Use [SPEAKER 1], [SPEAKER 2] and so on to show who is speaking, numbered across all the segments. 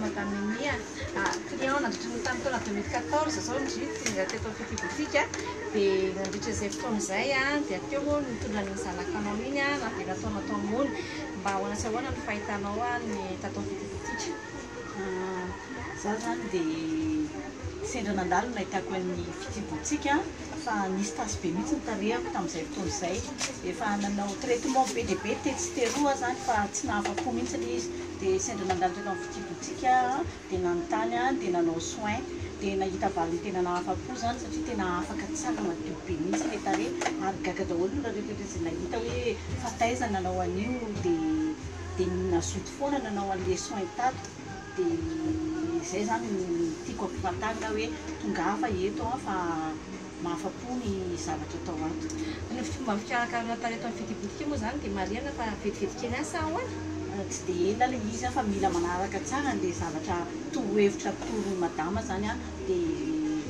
[SPEAKER 1] madame Mia. Client nandritry tamin'ny taona 2014 zao tonga teto amin'ny Fity Boutique dia nandritra izay fotoana izay dia teo nitondra ny zanakanao iny na dia nataonao tao ambony mba ahoana sy ahoana ny fahitanao ny tato amin'ny Fity Boutique.
[SPEAKER 2] Za zany dia sendra nandalo nahitako ny Fity Boutique fa nisy tasy be mihitsy nitarehako tamin'izay fotoana izay efa nanao traitement be dia be tetsy teroa zany fa tsy nahafako mihitsy ilay izy dia sendra nandalo teto amin'ny Fity Boutique dia nanontany dia nanao soin dia nahita valiny tena nahafako zany satria tena afaka tsara madio be mihitsy ilay tarehy ary gaga daholo na rehetra izay nahita hoe fa taiza nanao an'io dia nazoto foana nanao an'ilay soin tato dia zay zany tiako ampifantarina hoe tonga hafa eto fa mahafapo ny zavatra atao ato.
[SPEAKER 1] Ny fomba fikarakarana tarehy amin'ny Fity Boutique moa zany dia marihana fa vetivety kely asa ahoana?
[SPEAKER 2] Tsy dia ela ilay izy fa mila manaraka tsara an'ilay zavatra torohevitra toro madama zany dia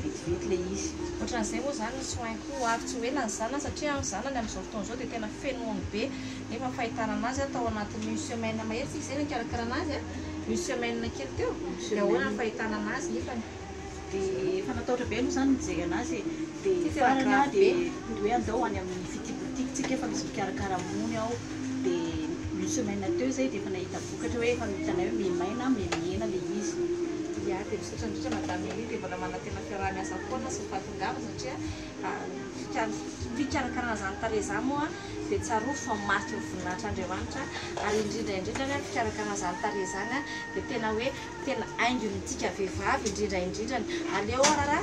[SPEAKER 2] vetivety ilay izy.
[SPEAKER 1] Ohatran'izay moa zany ny soin koa ary tsy ho ela ny zanany satria ny zanany amin'izao fotoana izao dia tena fenoany be nefa fahitana anazy atao anatin'ny une semaine mahery tsika izay nikarakara anazy une semaine kely teo dia ahoana ny fahitana anazy nefa
[SPEAKER 2] dia efa nataotra be aloha zany mijery anazy dia farana dia hoe andao any amin'ny Fity Boutique tsika efa misy mikarakara mony ao dia une semaine teo zay dia efa nahita vokatra hoe efa mitanay hoe mimaina mihena ilay izy.
[SPEAKER 1] Dia misaotra indrindra madame Elie dia mbola manana tena fiaraha-miasa foana sy fahatongava satria fikarakarana zany tarehy izany moa dia tsaroa fa marika ny voninahitran'Andriamanitra ary indrindra fikarakarana zany tarehy izany dia tena hoe tena haingontsika vehivavy indrindra aleo raha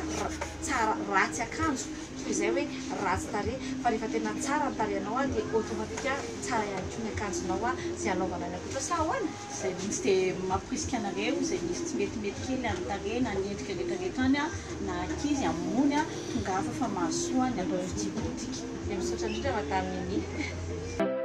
[SPEAKER 1] tsara ratsy akanjo toy izay hoe ratsy tarehy fa rehefa tena tsara ny tarehinao dia automatika tsara ihany koa ny akanjonao izay anaovana ny akoatra sa ahoana?
[SPEAKER 2] Zay mihitsy dia mampirisika anareo izay misy tsy metimety kely amin'ny tarehy na ny endrika rehetrarehetra any na ankizy amony tonga hafa fa mahasoa ny atao Fity Boutique.
[SPEAKER 1] Dia misaotra indrindra madame Mimi.